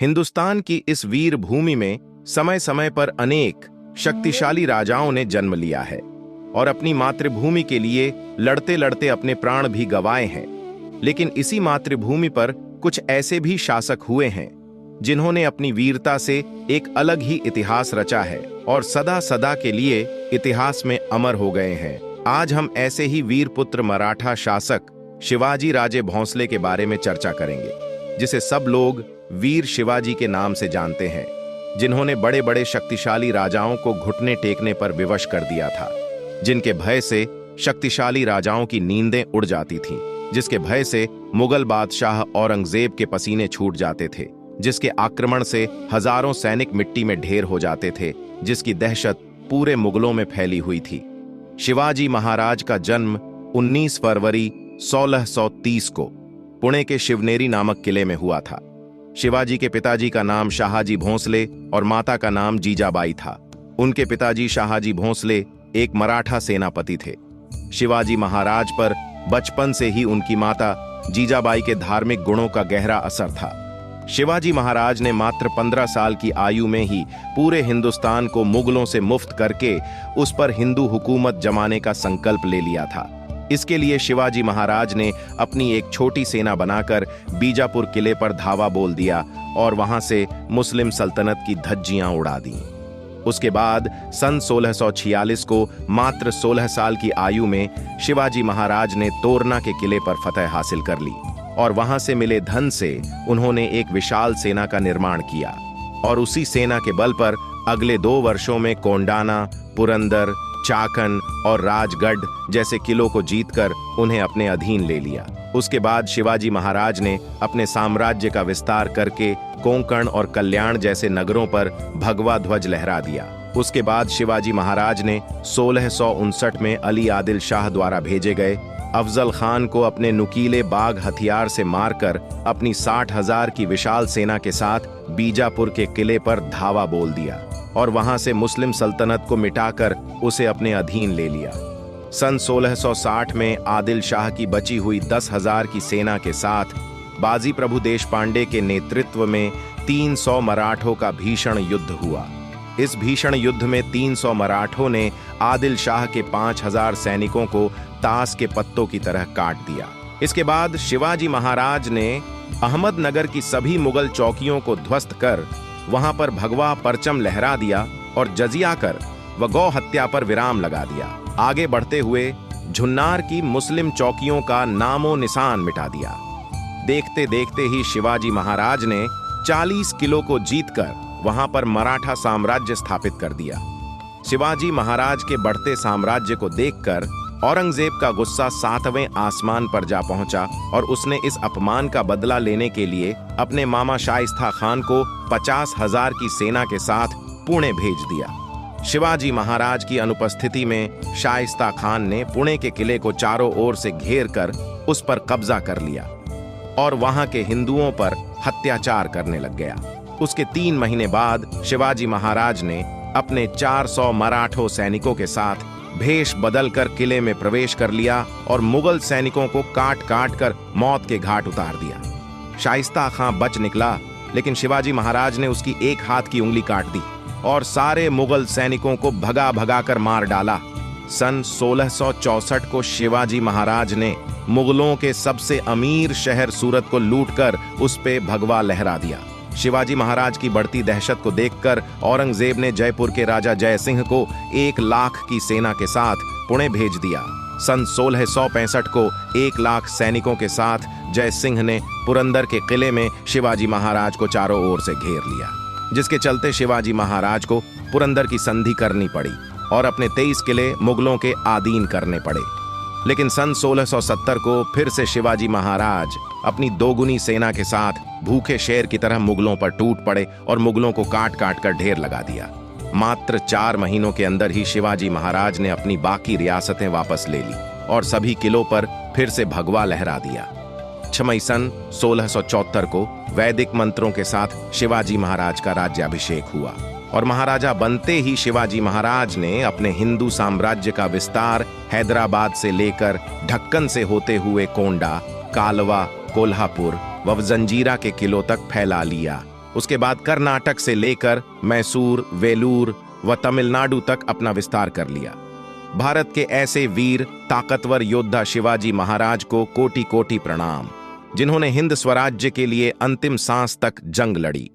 हिंदुस्तान की इस वीर भूमि में समय समय पर अनेक शक्तिशाली राजाओं ने जन्म लिया है और अपनी मातृभूमि के लिए लड़ते लड़ते अपने प्राण भी गंवाए हैं। लेकिन इसी मातृभूमि पर कुछ ऐसे भी शासक हुए हैं जिन्होंने अपनी वीरता से एक अलग ही इतिहास रचा है और सदा सदा के लिए इतिहास में अमर हो गए हैं। आज हम ऐसे ही वीरपुत्र मराठा शासक शिवाजी राजे भोंसले के बारे में चर्चा करेंगे, जिसे सब लोग वीर शिवाजी के नाम से जानते हैं, जिन्होंने बड़े बड़े शक्तिशाली राजाओं को घुटने टेकने पर विवश कर दिया था, जिनके भय से शक्तिशाली राजाओं की नींदें उड़ जाती थीं, जिसके भय से मुगल बादशाह औरंगजेब के पसीने छूट जाते थे, जिसके आक्रमण से हजारों सैनिक मिट्टी में ढेर हो जाते थे, जिसकी दहशत पूरे मुगलों में फैली हुई थी। शिवाजी महाराज का जन्म 19 फरवरी 1630 को पुणे के शिवनेरी नामक किले में हुआ था। शिवाजी के पिताजी का नाम शाहाजी भोंसले और माता का नाम जीजाबाई था। उनके पिताजी शाहाजी भोंसले एक मराठा सेनापति थे। शिवाजी महाराज पर बचपन से ही उनकी माता जीजाबाई के धार्मिक गुणों का गहरा असर था। शिवाजी महाराज ने मात्र 15 साल की आयु में ही पूरे हिंदुस्तान को मुगलों से मुक्त करके उस पर हिंदू हुकूमत जमाने का संकल्प ले लिया था। इसके लिए शिवाजी महाराज ने अपनी एक छोटी सेना बनाकर बीजापुर किले पर धावा बोल दिया और वहां से मुस्लिम सल्तनत की धज्जियां उड़ा दी। उसके बाद सन 1646 को मात्र 16 साल की आयु में शिवाजी महाराज ने तोरना के किले पर फतह हासिल कर ली और वहां से मिले धन से उन्होंने एक विशाल सेना का निर्माण किया और उसी सेना के बल पर अगले 2 वर्षों में कोंडाना, पुरंदर, चाकन और राजगढ़ जैसे किलों को जीतकर उन्हें अपने अधीन ले लिया। उसके बाद शिवाजी महाराज ने अपने साम्राज्य का विस्तार करके कोंकण और कल्याण जैसे नगरों पर भगवा ध्वज लहरा दिया। उसके बाद शिवाजी महाराज ने 1659 में अली आदिल शाह द्वारा भेजे गए अफजल खान को अपने नुकीले बाग हथियार से मारकर अपनी 60,000 की विशाल सेना के साथ बीजापुर के किले पर धावा बोल दिया और वहां से मुस्लिम सल्तनत को मिटाकर उसे अपने अधीन ले लिया। सन 1660 में आदिल शाह की बची हुई 10,000 की सेना के साथ बाजी प्रभु देशपांडे के नेतृत्व में 300 मराठों का भीषण युद्ध हुआ। इस भीषण युद्ध में 300 मराठों ने आदिल शाह के 5,000 सैनिकों को ताश के पत्तों की तरह काट दिया। इसके बाद शिवाजी महाराज ने अहमदनगर की सभी मुगल चौकियों को ध्वस्त कर वहां पर भगवा परचम लहरा दिया और जजिया कर व गौ हत्या पर विराम लगा दिया। आगे बढ़ते हुए झुन्नार की मुस्लिम चौकियों का नामो निशान मिटा दिया। देखते देखते ही शिवाजी महाराज ने 40 किलो को जीतकर वहां पर मराठा साम्राज्य स्थापित कर दिया। शिवाजी महाराज के बढ़ते साम्राज्य को देखकर औरंगजेब का गुस्सा 7वें आसमान पर जा पहुंचा और उसने इस अपमान का बदला लेने के लिए अपने मामा शाइस्ता खान को 50,000 की सेना के साथ पुणे भेज दिया। शिवाजी महाराज की अनुपस्थिति में शाइस्ता खान ने पुणे के किले को चारों ओर से घेर कर उस पर कब्जा कर लिया और वहां के हिंदुओं पर अत्याचार करने लग गया। उसके 3 महीने बाद शिवाजी महाराज ने अपने 400 मराठों सैनिकों के साथ भेष बदलकर किले में प्रवेश कर लिया और मुगल सैनिकों को काट काट कर मौत के घाट उतार दिया। शाइस्ता खां बच निकला, लेकिन शिवाजी महाराज ने उसकी एक हाथ की उंगली काट दी और सारे मुगल सैनिकों को भगा भगा कर मार डाला। सन 1664 को शिवाजी महाराज ने मुगलों के सबसे अमीर शहर सूरत को लूटकर उस पे भगवा लहरा दिया। शिवाजी महाराज की बढ़ती दहशत को देखकर औरंगजेब ने जयपुर के राजा जय सिंह को 1 लाख की सेना के साथ पुणे भेज दिया। सन 1665 को 1 लाख सैनिकों के साथ जय सिंह ने पुरंदर के किले में शिवाजी महाराज को चारों ओर से घेर लिया, जिसके चलते शिवाजी महाराज को पुरंदर की संधि करनी पड़ी और अपने 23 किले मुगलों के अधीन करने पड़े। लेकिन सन 1670 को फिर से शिवाजी महाराज अपनी 2 गुनी सेना के साथ भूखे शेर की तरह मुगलों पर टूट पड़े और मुगलों को काट काट कर ढेर लगा दिया। मात्र 4 महीनों के अंदर ही शिवाजी महाराज ने अपनी बाकी रियासतें वापस ले ली और सभी किलों पर फिर से भगवा लहरा दिया। 6 मई सन 1674 को वैदिक मंत्रों के साथ शिवाजी महाराज का राज्याभिषेक हुआ और महाराजा बनते ही शिवाजी महाराज ने अपने हिंदू साम्राज्य का विस्तार हैदराबाद से लेकर ढक्कन से होते हुए कोंडा, कालवा, कोल्हापुर व जंजीरा के किलों तक फैला लिया उसके बाद कर्नाटक से लेकर मैसूर, वेलूर व तमिलनाडु तक अपना विस्तार कर लिया। भारत के ऐसे वीर ताकतवर योद्धा शिवाजी महाराज को कोटि कोटि प्रणाम, जिन्होंने हिंद स्वराज्य के लिए अंतिम सांस तक जंग लड़ी।